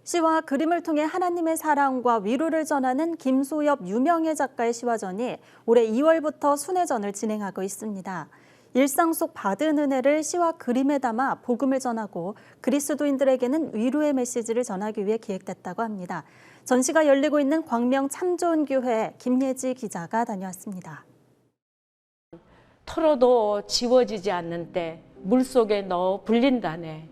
시와 그림을 통해 하나님의 사랑과 위로를 전하는 김소엽 유명해 작가의 시화전이 올해 2월부터 순회전을 진행하고 있습니다. 일상 속 받은 은혜를 시와 그림에 담아 복음을 전하고 그리스도인들에게는 위로의 메시지를 전하기 위해 기획됐다고 합니다. 전시가 열리고 있는 광명 참 좋은 교회 김예지 기자가 다녀왔습니다. 털어도 지워지지 않는 때 물속에 넣어 불린다네.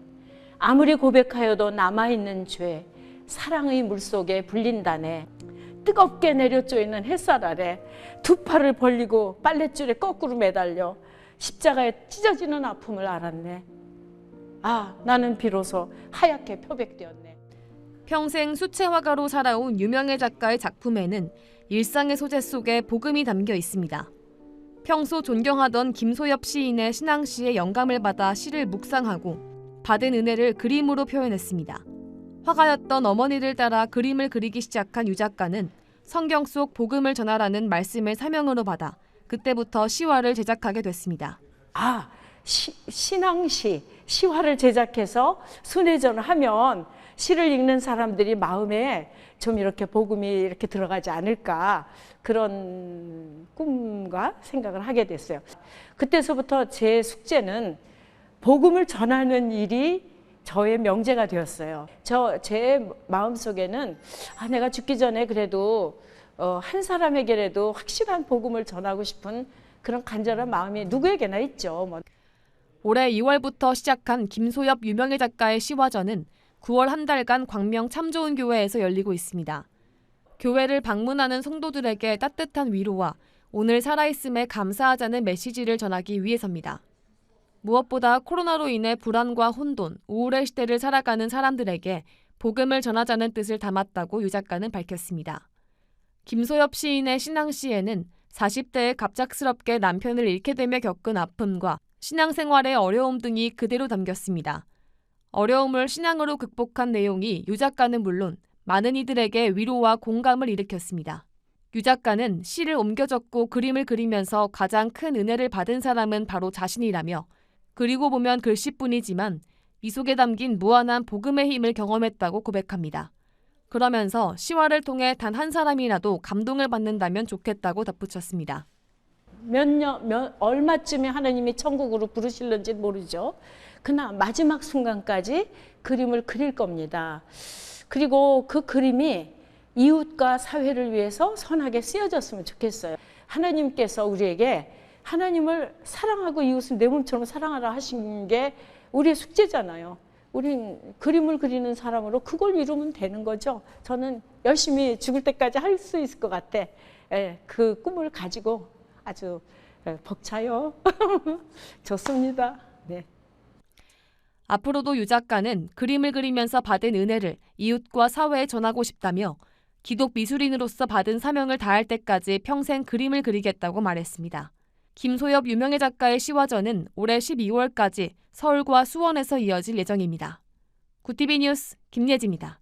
아무리 고백하여도 남아있는 죄, 사랑의 물속에 불린다네. 뜨겁게 내려쪼이는 햇살 아래 두 팔을 벌리고 빨랫줄에 거꾸로 매달려 십자가에 찢어지는 아픔을 알았네. 아, 나는 비로소 하얗게 표백되었네. 평생 수채화가로 살아온 유명해 작가의 작품에는 일상의 소재 속에 복음이 담겨 있습니다. 평소 존경하던 김소엽 시인의 신앙시에 영감을 받아 시를 묵상하고 받은 은혜를 그림으로 표현했습니다. 화가였던 어머니를 따라 그림을 그리기 시작한 유 작가는 성경 속 복음을 전하라는 말씀을 사명으로 받아 그때부터 시화를 제작하게 됐습니다. 신앙시, 시화를 제작해서 순회전을 하면 시를 읽는 사람들이 마음에 좀 이렇게 복음이 이렇게 들어가지 않을까, 그런 꿈과 생각을 하게 됐어요. 그때서부터 제 숙제는 복음을 전하는 일이 저의 명제가 되었어요. 제 마음속에는 내가 죽기 전에 그래도 한 사람에게라도 확실한 복음을 전하고 싶은 그런 간절한 마음이 누구에게나 있죠. 올해 2월부터 시작한 김소엽 유명해 작가의 시화전은 9월 한 달간 광명 참 좋은 교회에서 열리고 있습니다. 교회를 방문하는 성도들에게 따뜻한 위로와 오늘 살아있음에 감사하자는 메시지를 전하기 위해서입니다. 무엇보다 코로나로 인해 불안과 혼돈, 우울의 시대를 살아가는 사람들에게 복음을 전하자는 뜻을 담았다고 유 작가는 밝혔습니다. 김소엽 시인의 신앙시에는 40대에 갑작스럽게 남편을 잃게 되며 겪은 아픔과 신앙생활의 어려움 등이 그대로 담겼습니다. 어려움을 신앙으로 극복한 내용이 유 작가는 물론 많은 이들에게 위로와 공감을 일으켰습니다. 유 작가는 시를 옮겨 적고 그림을 그리면서 가장 큰 은혜를 받은 사람은 바로 자신이라며 그리고 보면 글씨뿐이지만 이 속에 담긴 무한한 복음의 힘을 경험했다고 고백합니다. 그러면서 시화를 통해 단 한 사람이라도 감동을 받는다면 좋겠다고 덧붙였습니다. 얼마쯤에 하나님이 천국으로 부르실는지 모르죠. 그러나 마지막 순간까지 그림을 그릴 겁니다. 그리고 그 그림이 이웃과 사회를 위해서 선하게 쓰여졌으면 좋겠어요. 하나님께서 우리에게 하나님을 사랑하고 이웃을 내 몸처럼 사랑하라 하신 게 우리의 숙제잖아요. 우린 그림을 그리는 사람으로 그걸 이루면 되는 거죠. 저는 열심히 죽을 때까지 할 수 있을 것 같아. 그 꿈을 가지고 아주 벅차요. 좋습니다. 네. 앞으로도 유 작가는 그림을 그리면서 받은 은혜를 이웃과 사회에 전하고 싶다며 기독 미술인으로서 받은 사명을 다할 때까지 평생 그림을 그리겠다고 말했습니다. 김소엽 유명해 작가의 시화전은 올해 12월까지 서울과 수원에서 이어질 예정입니다. 구티비 뉴스 김예지입니다.